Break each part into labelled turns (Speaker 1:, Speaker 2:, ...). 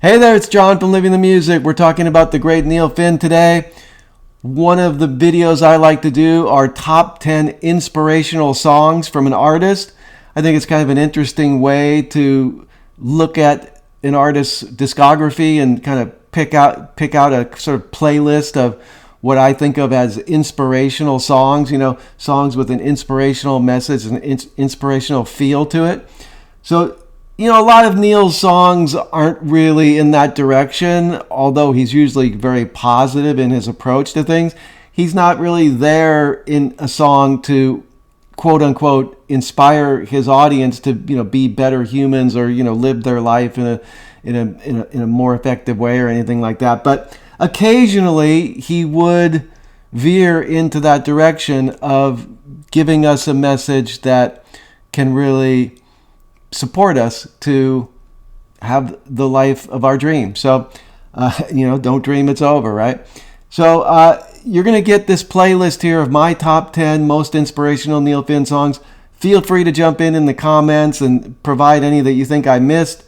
Speaker 1: Hey there, it's John from Living the Music. We're talking about the great Neil Finn today. One of the videos I like to do are top 10 inspirational songs from an artist. I think it's kind of an interesting way to look at an artist's discography and kind of pick out a sort of playlist of what I think of as inspirational songs, songs with an inspirational message and inspirational feel to it. So, a lot of Neil's songs aren't really in that direction, although he's usually very positive in his approach to things. He's not really there in a song to, quote unquote, inspire his audience to, be better humans or, live their life in a more effective way or anything like that. But occasionally he would veer into that direction of giving us a message that can really support us to have the life of our dream. So, don't dream it's over, right? So you're going to get this playlist here of my top 10 most inspirational Neil Finn songs. Feel free to jump in the comments and provide any that you think I missed.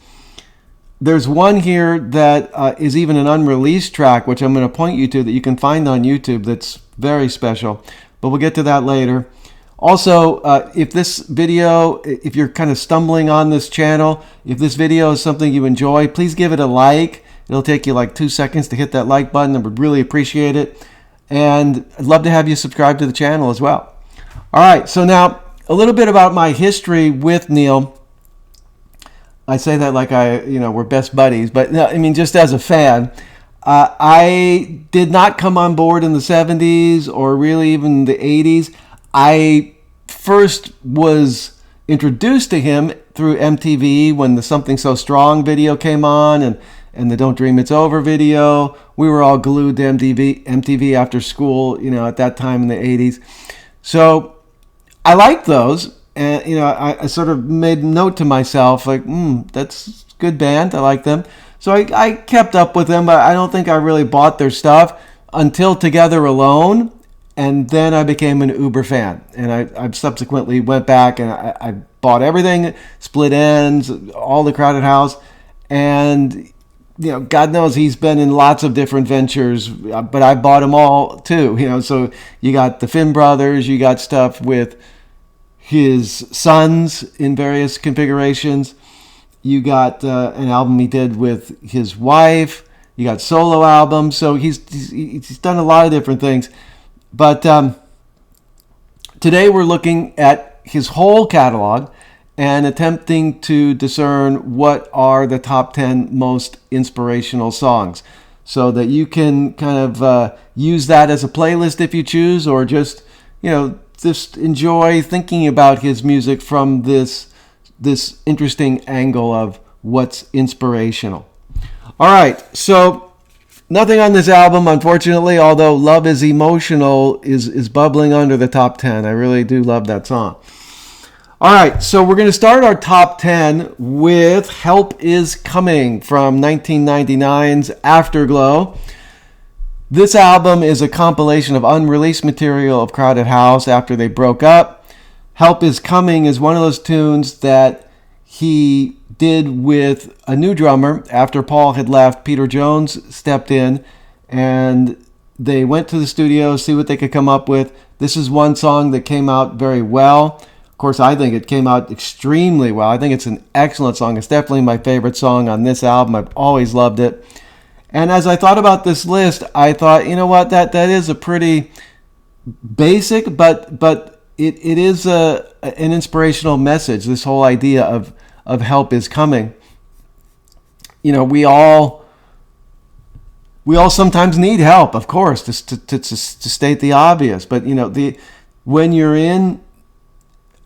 Speaker 1: There's one here that is even an unreleased track, which I'm going to point you to, that you can find on YouTube that's very special. But we'll get to that later. Also, if you're kind of stumbling on this channel, if this video is something you enjoy, please give it a like. It'll take you like 2 seconds to hit that like button. I would really appreciate it. And I'd love to have you subscribe to the channel as well. All right, so now a little bit about my history with Neil. I say that like we're best buddies, but no, just as a fan. I did not come on board in the 70s or really even the 80s. I first was introduced to him through MTV when the Something So Strong video came on and the Don't Dream It's Over video. We were all glued to MTV after school, at that time in the 80s. So I liked those. And, I sort of made a note to myself, like, that's a good band. I like them. So I kept up with them, but I don't think I really bought their stuff until Together Alone. And then I became an uber fan, and I subsequently went back and I bought everything, Split Ends, all the Crowded House, and God knows he's been in lots of different ventures, but I bought them all too. So you got the Finn brothers, you got stuff with his sons in various configurations, you got an album he did with his wife, you got solo albums. So he's done a lot of different things. But today we're looking at his whole catalog and attempting to discern what are the top 10 most inspirational songs, so that you can kind of use that as a playlist if you choose, or just enjoy thinking about his music from this interesting angle of what's inspirational. All right, so nothing on this album, unfortunately, although Love is Emotional is bubbling under the top 10. I really do love that song. All right, so we're going to start our top 10 with Help Is Coming from 1999's Afterglow. This album is a compilation of unreleased material of Crowded House after they broke up. Help Is Coming is one of those tunes that he did with a new drummer after Paul had left. Peter Jones stepped in and they went to the studio, see what they could come up with. This is one song that came out very well. Of course, I think it came out extremely well. I think it's an excellent song. It's definitely my favorite song on this album. I've always loved it. And as I thought about this list, I thought, that is a pretty basic, but it is an inspirational message, this whole idea of help is coming. We all sometimes need help, of course, to state the obvious. But when you're in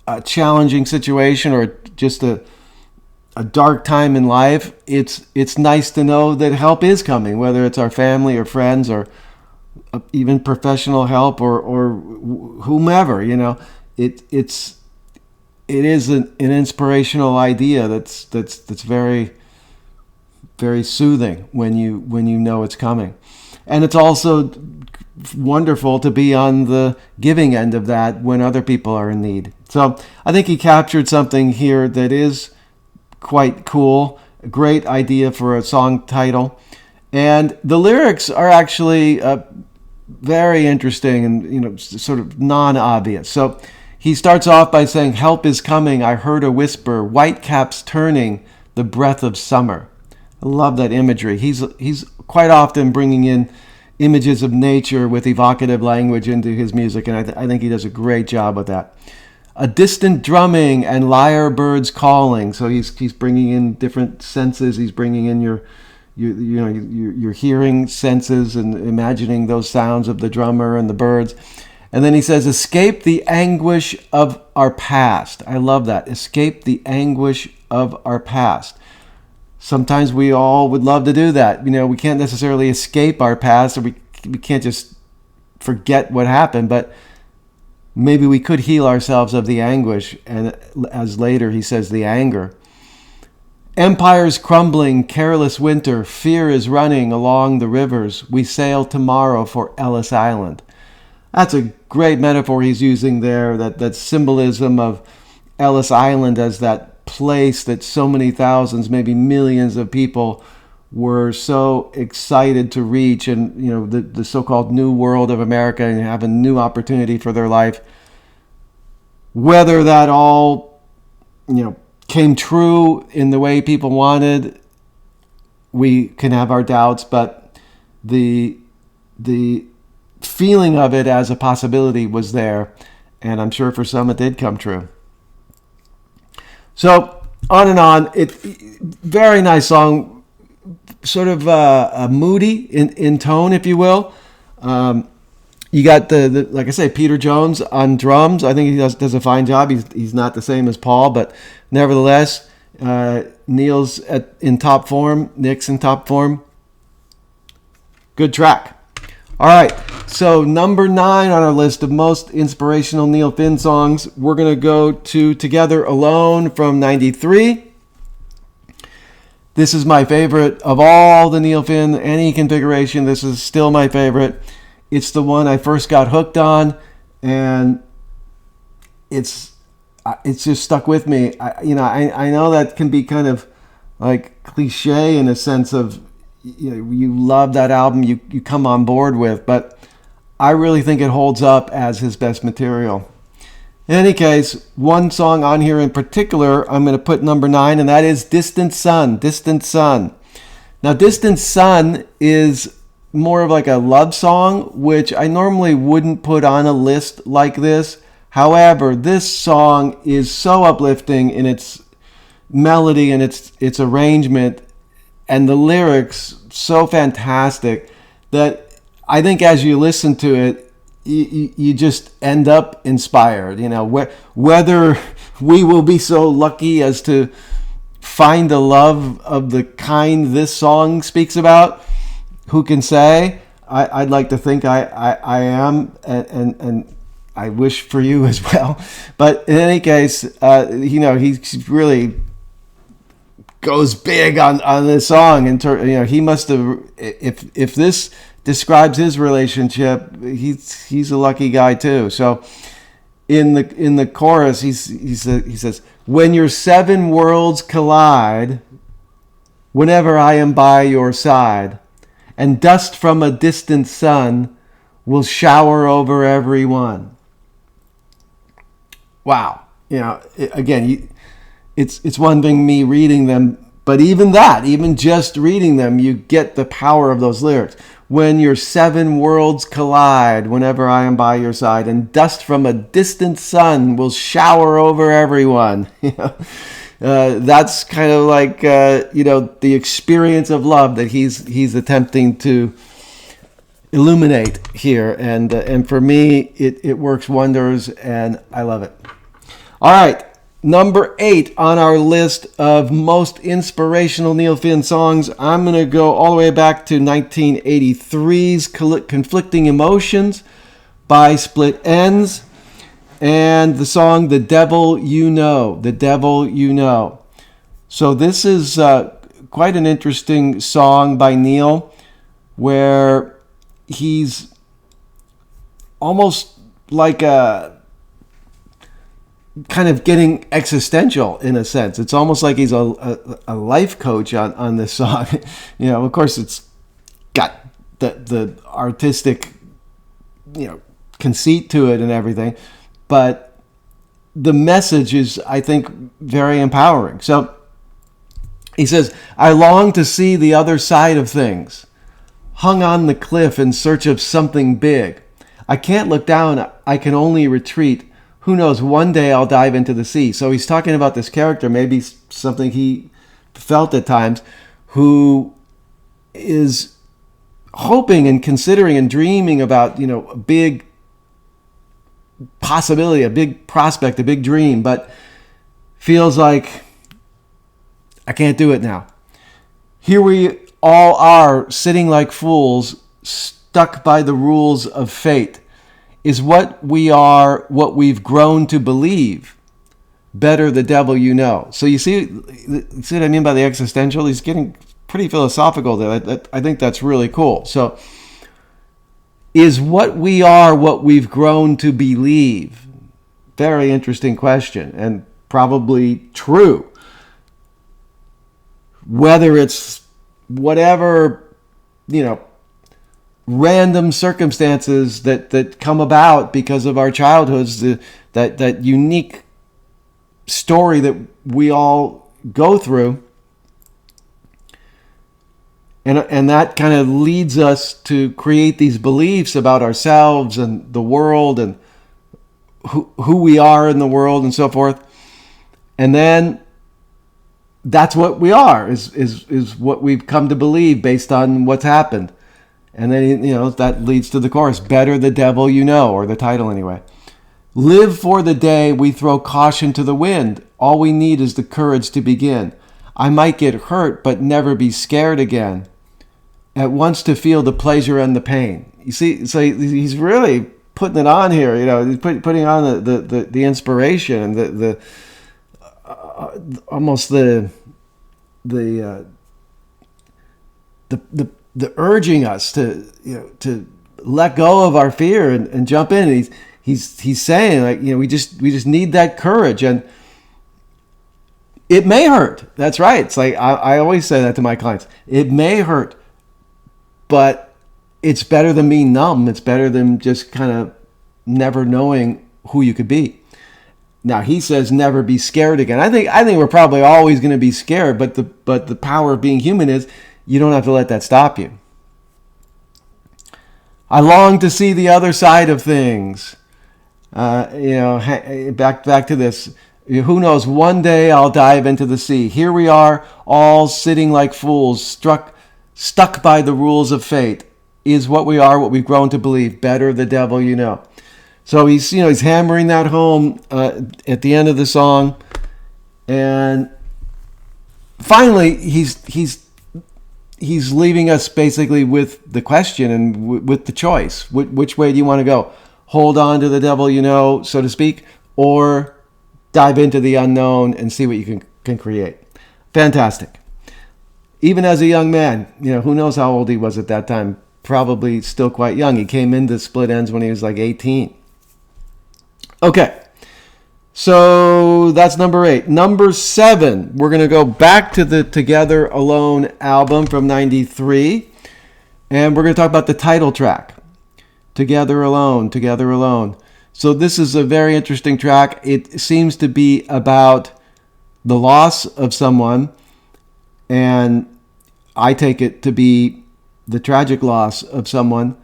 Speaker 1: a challenging situation or just a dark time in life, it's nice to know that help is coming, whether it's our family or friends or even professional help or whomever. It is an inspirational idea that's very, very soothing when you know it's coming. And it's also wonderful to be on the giving end of that when other people are in need. So I think he captured something here that is quite cool. A great idea for a song title. And the lyrics are actually very interesting and, sort of non-obvious. So he starts off by saying, "Help is coming, I heard a whisper, white caps turning, the breath of summer." I love that imagery. He's quite often bringing in images of nature with evocative language into his music, and I think he does a great job with that. A distant drumming and lyre birds calling. So he's bringing in different senses. He's bringing in your hearing senses and imagining those sounds of the drummer and the birds. And then he says, "Escape the anguish of our past." I love that. Escape the anguish of our past. Sometimes we all would love to do that. We can't necessarily escape our past, or we can't just forget what happened, but maybe we could heal ourselves of the anguish, and as later he says, the anger. Empires crumbling, careless winter, fear is running along the rivers. We sail tomorrow for Ellis Island. That's a great metaphor he's using there, that symbolism of Ellis Island as that place that so many thousands, maybe millions of people were so excited to reach, and the so-called new world of America, and have a new opportunity for their life. Whether that all came true in the way people wanted, we can have our doubts, but the feeling of it as a possibility was there, and I'm sure for some it did come true. So on and on. Very nice song, sort of moody in tone, if you will. You got the like I say, Peter Jones on drums. I think he does a fine job. He's not the same as Paul, but nevertheless, Neil's in top form. Nick's in top form. Good track. All right, so number 9 on our list of most inspirational Neil Finn songs, we're going to go to Together Alone from 93. This is my favorite of all the Neil Finn, any configuration. This is still my favorite. It's the one I first got hooked on, and it's just stuck with me. I know that can be kind of like cliche in a sense of, you love that album, you come on board with, but I really think it holds up as his best material. In any case, one song on here in particular, I'm going to put number 9, and that is Distant Sun, Distant Sun. Now, Distant Sun is more of like a love song, which I normally wouldn't put on a list like this. However, this song is so uplifting in its melody and its arrangement, and the lyrics so fantastic that I think as you listen to it, you just end up inspired. Whether we will be so lucky as to find a love of the kind this song speaks about, who can say? I'd like to think I am, and I wish for you as well. But in any case, he really goes big on this song, and he must have. If this describes his relationship, he's a lucky guy too. So in the chorus, he says, "When your 7 worlds collide, whenever I am by your side, and dust from a distant sun will shower over everyone." Wow. Again, it's one thing me reading them, but even just reading them, you get the power of those lyrics. When your 7 worlds collide, whenever I am by your side, and dust from a distant sun will shower over everyone. That's kind of like the experience of love that he's attempting to illuminate here, and for me it works wonders, and I love it. All right, number 8 on our list of most inspirational Neil Finn songs. I'm going to go all the way back to 1983's Conflicting Emotions by Split Enz, and the song The Devil You Know, The Devil You Know. So this is quite an interesting song by Neil, where he's almost like kind of getting existential in a sense. It's almost like he's a life coach on this song. Of course, it's got the artistic, conceit to it and everything, but the message is, I think, very empowering. So he says, I long to see the other side of things, hung on the cliff in search of something big. I can't look down, I can only retreat. Who knows, one day I'll dive into the sea. So he's talking about this character, maybe something he felt at times, who is hoping and considering and dreaming about, a big possibility, a big prospect, a big dream, but feels like, I can't do it now. Here we all are, sitting like fools, stuck by the rules of fate. Is what we are what we've grown to believe? Better the devil you know. So you see what I mean by the existential? He's getting pretty philosophical there. I think that's really cool. So, is what we are what we've grown to believe? Very interesting question, and probably true. Whether it's whatever, random circumstances that come about because of our childhoods, that unique story that we all go through, and that kind of leads us to create these beliefs about ourselves and the world and who we are in the world and so forth, and then that's what we are, is what we've come to believe based on what's happened. And then, that leads to the chorus, better the devil you know, or the title anyway. Live for the day we throw caution to the wind. All we need is the courage to begin. I might get hurt, but never be scared again. At once to feel the pleasure and the pain. You see, so he's really putting it on here. He's putting on the inspiration and the almost the urging us to let go of our fear and jump in. And he's saying, like, we just need that courage, and it may hurt. That's right. It's like I always say that to my clients. It may hurt, but it's better than being numb. It's better than just kind of never knowing who you could be. Now he says never be scared again. I think we're probably always going to be scared, but the power of being human is you don't have to let that stop you. I long to see the other side of things. Back to this. Who knows? One day I'll dive into the sea. Here we are, all sitting like fools, stuck by the rules of fate. Is what we are what we've grown to believe? Better the devil you know. So he's hammering that home at the end of the song, and finally he's leaving us basically with the question and with the choice. Which way do you want to go? Hold on to the devil you know, so to speak, or dive into the unknown and see what you can create. Fantastic. Even as a young man, who knows how old he was at that time? Probably still quite young. He came into Split Ends when he was like 18. Okay, so that's number 8. Number 7, we're going to go back to the Together Alone album from 93, and we're going to talk about the title track, Together Alone, Together Alone. So this is a very interesting track. It seems to be about the loss of someone, and I take it to be the tragic loss of someone,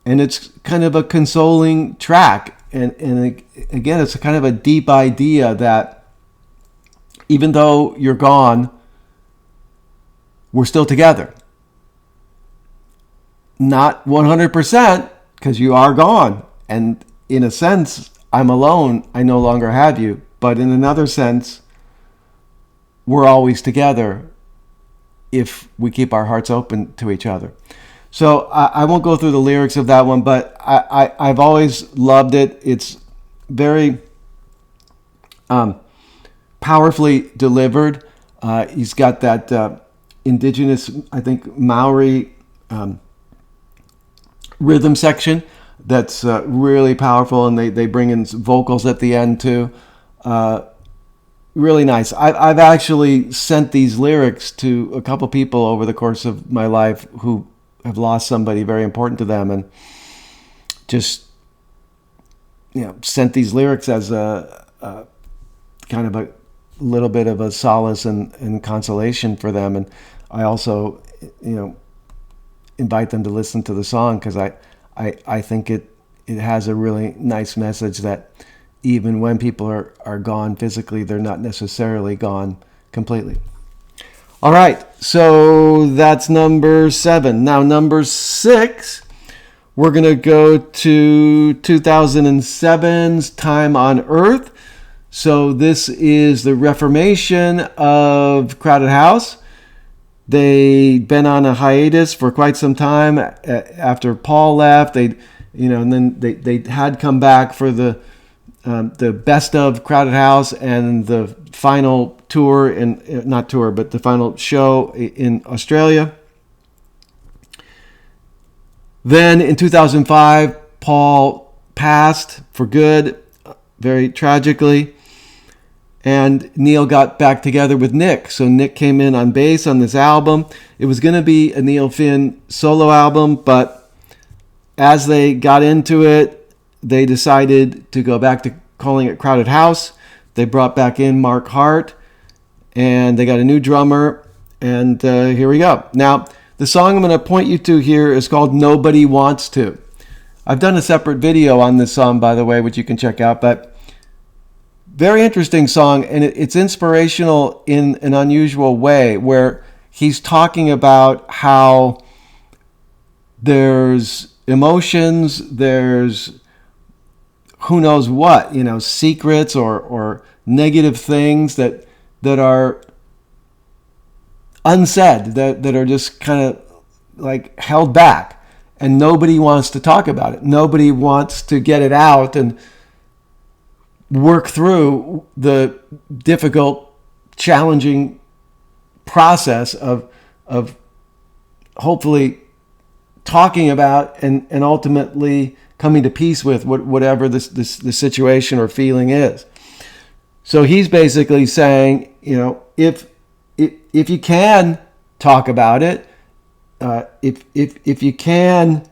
Speaker 1: and it's kind of a consoling track. And again, it's a kind of a deep idea that even though you're gone, we're still together. Not 100%, because you are gone. And in a sense, I'm alone. I no longer have you. But in another sense, we're always together if we keep our hearts open to each other. So I won't go through the lyrics of that one, but I've always loved it. It's very powerfully delivered. He's got that indigenous, I think, Maori rhythm section that's really powerful, and they bring in vocals at the end too. Really nice. I've actually sent these lyrics to a couple people over the course of my life who have lost somebody very important to them, and just sent these lyrics as a kind of a little bit of a solace and consolation for them. And I also invite them to listen to the song, because I think it has a really nice message that even when people are gone physically, they're not necessarily gone completely. All right, so that's number 7. Now, number 6, we're going to go to 2007's Time on Earth. So this is the reformation of Crowded House. They'd been on a hiatus for quite some time after Paul left. And then they had come back for the best of Crowded House and the final tour, but the final show in Australia. Then in 2005, Paul passed for good, very tragically. And Neil got back together with Nick. So Nick came in on bass on this album. It was going to be a Neil Finn solo album, but as they got into it, they decided to go back to calling it Crowded House. They brought back in Mark Hart, and they got a new drummer, and here we go. Now, the song I'm going to point you to here is called Nobody Wants To. I've done a separate video on this song, by the way, which you can check out, but very interesting song, and it's inspirational in an unusual way, where he's talking about how there's emotions, there's who knows what, secrets or negative things that are unsaid, that are just kind of like held back, and nobody wants to talk about it. Nobody wants to get it out and work through the difficult, challenging process of hopefully talking about and ultimately coming to peace with whatever the situation or feeling is. So he's basically saying, if you can talk about it, if you can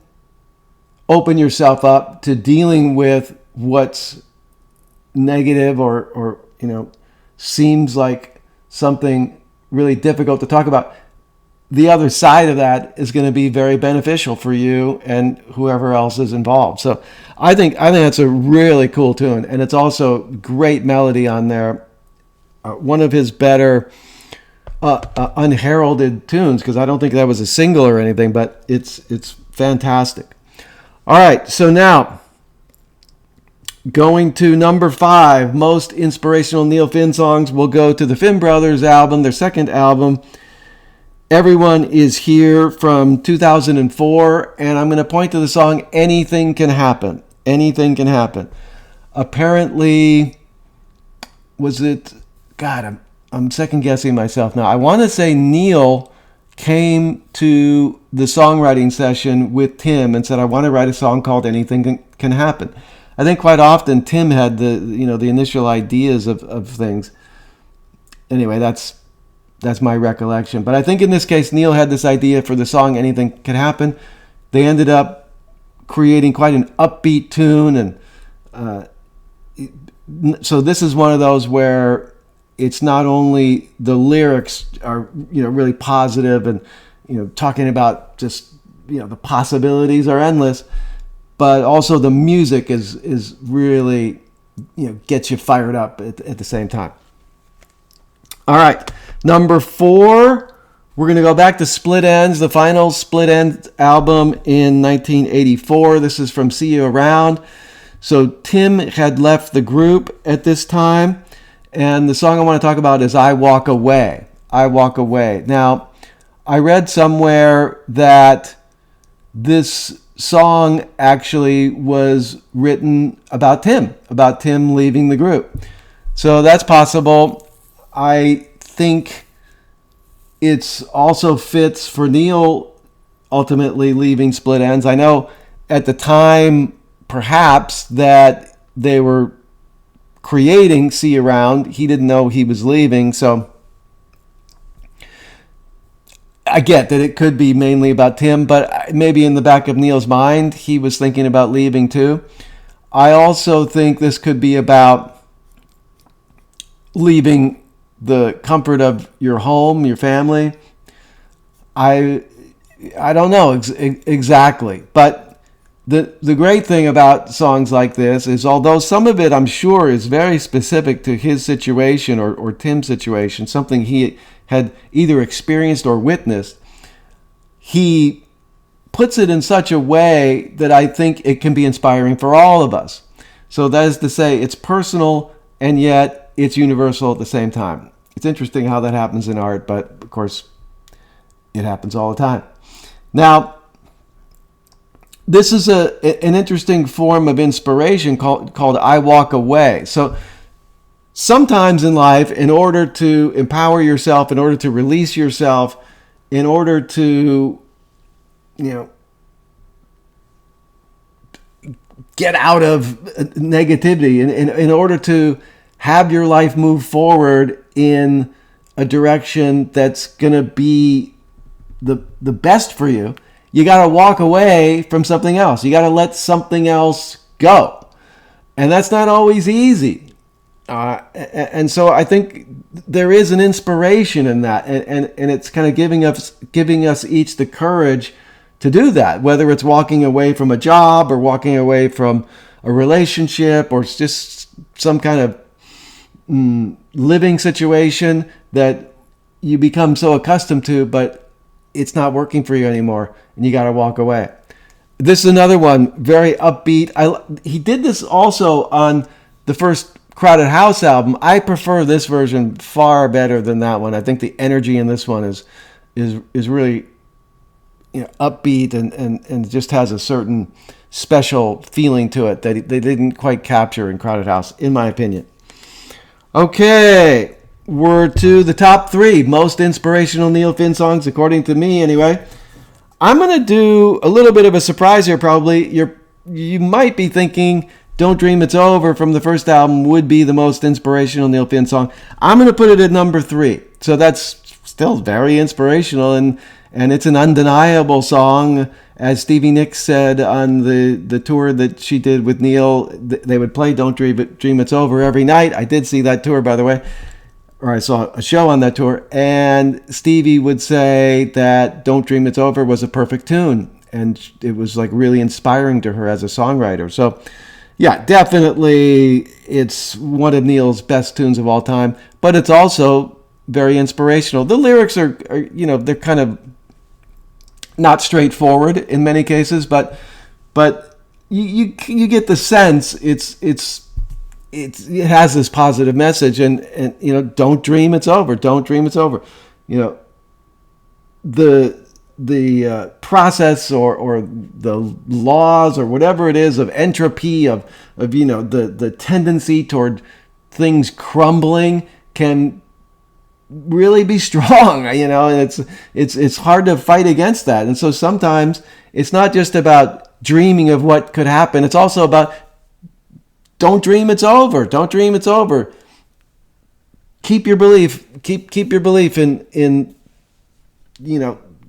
Speaker 1: open yourself up to dealing with what's negative or seems like something really difficult to talk about, the other side of that is going to be very beneficial for you and whoever else is involved. So I think that's a really cool tune, and it's also great melody on there. One of his better unheralded tunes, because I don't think that was a single or anything, but it's fantastic. All right, so now going to number 5, most inspirational Neil Finn songs, will go to the Finn Brothers album, their second album, Everyone Is Here, from 2004, and I'm going to point to the song Anything Can Happen. Anything Can Happen. Apparently, was it, God, I'm second guessing myself now. I want to say Neil came to the songwriting session with Tim and said, I want to write a song called Anything Can Happen. I think quite often Tim had the initial ideas of things. Anyway, that's my recollection. But I think in this case, Neil had this idea for the song Anything Can Happen. They ended up creating quite an upbeat tune, and so this is one of those where it's not only the lyrics are really positive and talking about just the possibilities are endless, but also the music is really gets you fired up at the same time. All right, number 4, we're going to go back to Split Enz, the final Split Enz album in 1984. This is from See You Around. So Tim had left the group at this time, and the song I want to talk about is I Walk Away. I Walk Away. Now, I read somewhere that this song actually was written about Tim leaving the group. So that's possible. I think it's also fits for Neil ultimately leaving Split Enz. I know at the time perhaps that they were creating See Around. He didn't know he was leaving, so I get that it could be mainly about Tim, but maybe in the back of Neil's mind, he was thinking about leaving too. I also think this could be about leaving the comfort of your home, your family. I don't know exactly, but the great thing about songs like this is, although some of it I'm sure is very specific to his situation or Tim's situation, something he had either experienced or witnessed, he puts it in such a way that I think it can be inspiring for all of us. So that is to say, it's personal and yet it's universal at the same time. It's interesting how that happens in art, but of course, it happens all the time. Now, this is an interesting form of inspiration called I Walk Away. So sometimes in life, in order to empower yourself, in order to release yourself, in order to, get out of negativity, in order to have your life move forward in a direction that's going to be the best for you, you got to walk away from something else. You got to let something else go. And that's not always easy. And so I think there is an inspiration in that. And it's kind of giving us each the courage to do that, whether it's walking away from a job or walking away from a relationship or just some kind of living situation that you become so accustomed to, but it's not working for you anymore, and you got to walk away. This is another one, very upbeat. He did this also on the first Crowded House album. I prefer this version far better than that one. I think the energy in this one is really upbeat and just has a certain special feeling to it that they didn't quite capture in Crowded House, in my opinion. Okay, we're to the top 3 most inspirational Neil Finn songs, according to me anyway. I'm going to do a little bit of a surprise here probably. You might be thinking Don't Dream It's Over from the first album would be the most inspirational Neil Finn song. I'm going to put it at number 3. So that's still very inspirational, and it's an undeniable song. As Stevie Nicks said on the tour that she did with Neil, they would play Don't Dream It's Over every night. I did see that tour, by the way, or I saw a show on that tour, and Stevie would say that Don't Dream It's Over was a perfect tune, and it was like really inspiring to her as a songwriter. So yeah, definitely it's one of Neil's best tunes of all time, but it's also very inspirational. The lyrics are they're kind of not straightforward in many cases, but you get the sense it has this positive message, and don't dream it's over. Don't dream it's over. The process or the laws or whatever it is of entropy of the tendency toward things crumbling can really be strong, and it's hard to fight against that. And so sometimes it's not just about dreaming of what could happen, it's also about don't dream it's over. Don't dream it's over. Keep your belief. Keep your belief in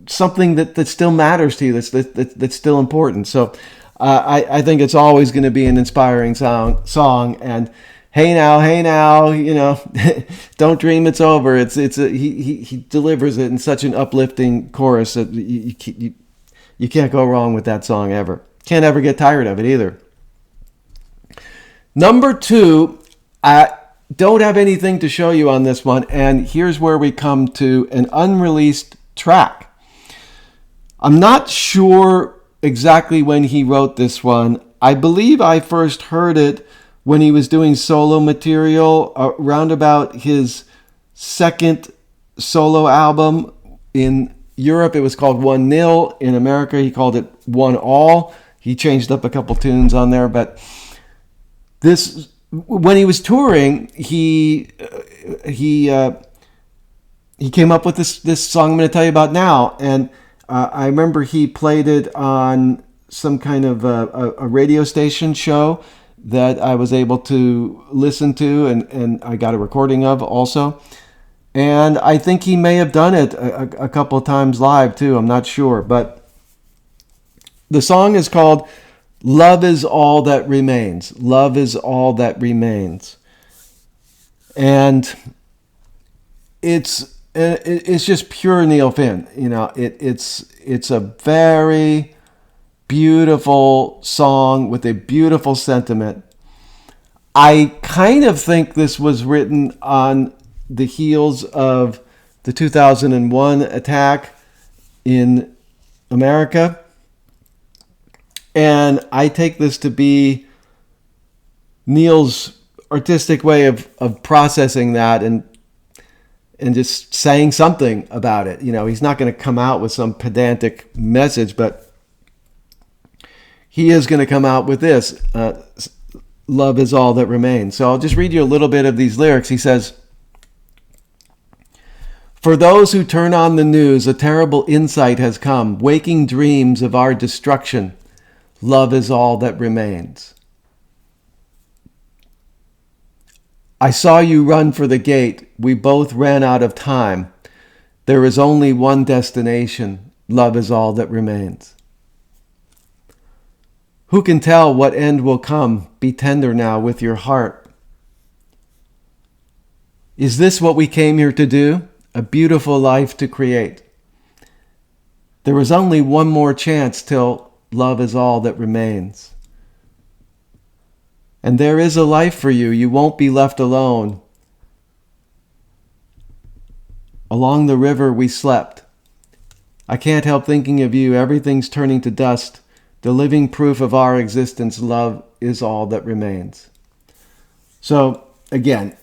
Speaker 1: something that still matters to you, that's still important. So I think it's always going to be an inspiring song. And hey now, don't dream it's over. He delivers it in such an uplifting chorus that you can't go wrong with that song ever. Can't ever get tired of it either. Number 2, I don't have anything to show you on this one, and here's where we come to an unreleased track. I'm not sure exactly when he wrote this one. I believe I first heard it when he was doing solo material around about his second solo album. In Europe, it was called 1-0. In America, he called it 1-all. He changed up a couple tunes on there, but this, when he was touring, he came up with this song I'm going to tell you about now, and I remember he played it on some kind of a radio station show that I was able to listen to, and I got a recording of also. And I think he may have done it a couple of times live too. I'm not sure. But the song is called Love Is All That Remains. Love Is All That Remains. And it's just pure Neil Finn. You know, it's a very beautiful song with a beautiful sentiment. I kind of think this was written on the heels of the 2001 attack in America. And I take this to be Neil's artistic way of processing that and just saying something about it. You know, he's not going to come out with some pedantic message, but he is going to come out with this. Love is all that remains. So I'll just read you a little bit of these lyrics. He says, "For those who turn on the news, a terrible insight has come, waking dreams of our destruction. Love is all that remains. I saw you run for the gate. We both ran out of time. There is only one destination. Love is all that remains. Who can tell what end will come? Be tender now with your heart. Is this what we came here to do? A beautiful life to create. There is only one more chance till love is all that remains. And there is a life for you. You won't be left alone. Along the river we slept. I can't help thinking of you. Everything's turning to dust. The living proof of our existence, love is all that remains." So, again,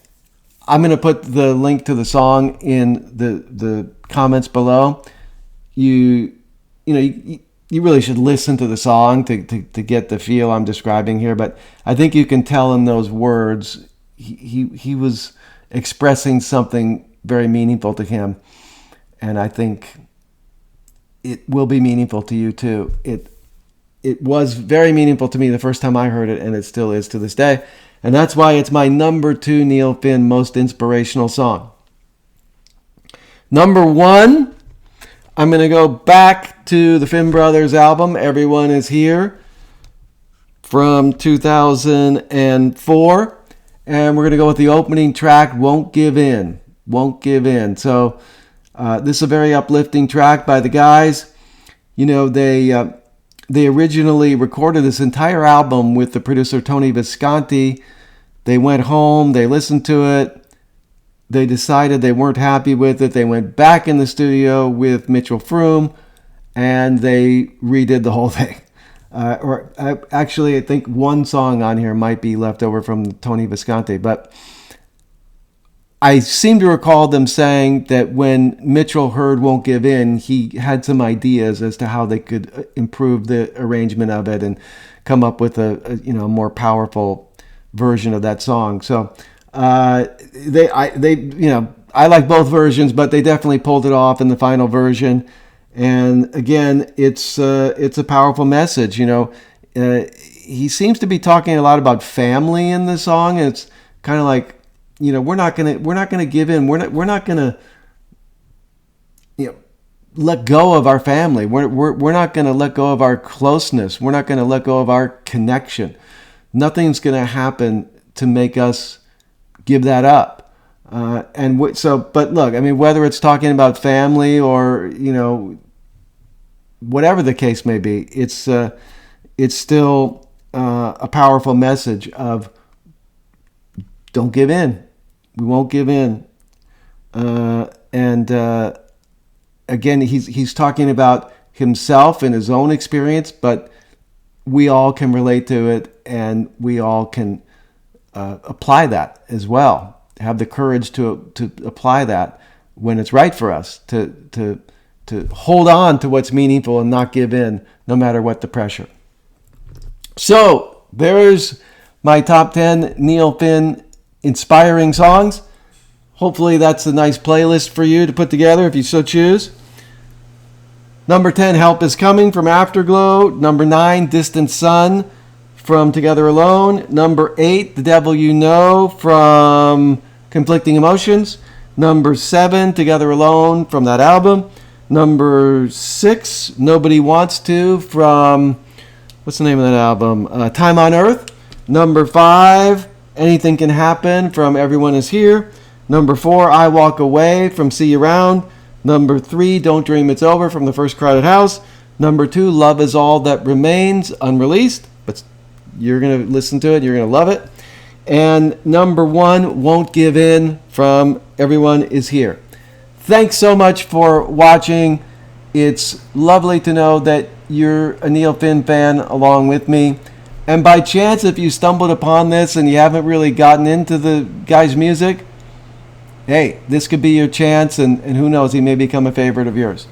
Speaker 1: I'm going to put the link to the song in the comments below. You really should listen to the song to get the feel I'm describing here. But I think you can tell in those words he was expressing something very meaningful to him, and I think it will be meaningful to you too. It was very meaningful to me the first time I heard it, and it still is to this day. And that's why it's my number 2 Neil Finn most inspirational song. Number 1, I'm going to go back to the Finn Brothers album, Everyone Is Here, from 2004. And we're going to go with the opening track, Won't Give In. Won't Give In. So this is a very uplifting track by the guys. You know, they originally recorded this entire album with the producer Tony Visconti. They went home, they listened to it, they decided they weren't happy with it. They went back in the studio with Mitchell Froom, and they redid the whole thing. Actually, I think one song on here might be left over from Tony Visconti, but I seem to recall them saying that when Mitchell heard Won't Give In, he had some ideas as to how they could improve the arrangement of it and come up with a more powerful version of that song. So I like both versions, but they definitely pulled it off in the final version. And again, it's a powerful message. He seems to be talking a lot about family in the song, and it's kind of like, we're not gonna give in. We're not gonna let go of our family. We're not gonna let go of our closeness. We're not gonna let go of our connection. Nothing's gonna happen to make us give that up. But look, I mean, whether it's talking about family or whatever the case may be, it's still a powerful message of don't give in. We won't give in. Again, he's talking about himself and his own experience, but we all can relate to it, and we all can apply that as well. Have the courage to apply that when it's right for us, to hold on to what's meaningful and not give in, no matter what the pressure. So there's my top 10 Neil Finn inspiring songs. Hopefully that's a nice playlist for you to put together if you so choose. Number 10, Help Is Coming from Afterglow. Number 9, Distant Sun from Together Alone. Number 8, The Devil You Know from Conflicting Emotions. Number 7, Together Alone from that album. Number 6, Nobody Wants To from, what's the name of that album? Time on Earth. Number 5, Anything Can Happen from Everyone Is Here. Number 4, I Walk Away from See You Round. Number 3, Don't Dream It's Over from The First Crowded House. Number 2, Love Is All That Remains, unreleased, but you're going to listen to it, you're going to love it. And number 1, Won't Give In from Everyone Is Here. Thanks so much for watching. It's lovely to know that you're a Neil Finn fan along with me. And by chance, if you stumbled upon this and you haven't really gotten into the guy's music, hey, this could be your chance, and who knows, he may become a favorite of yours.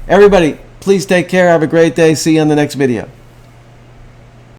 Speaker 1: Everybody, please take care. Have a great day. See you on the next video.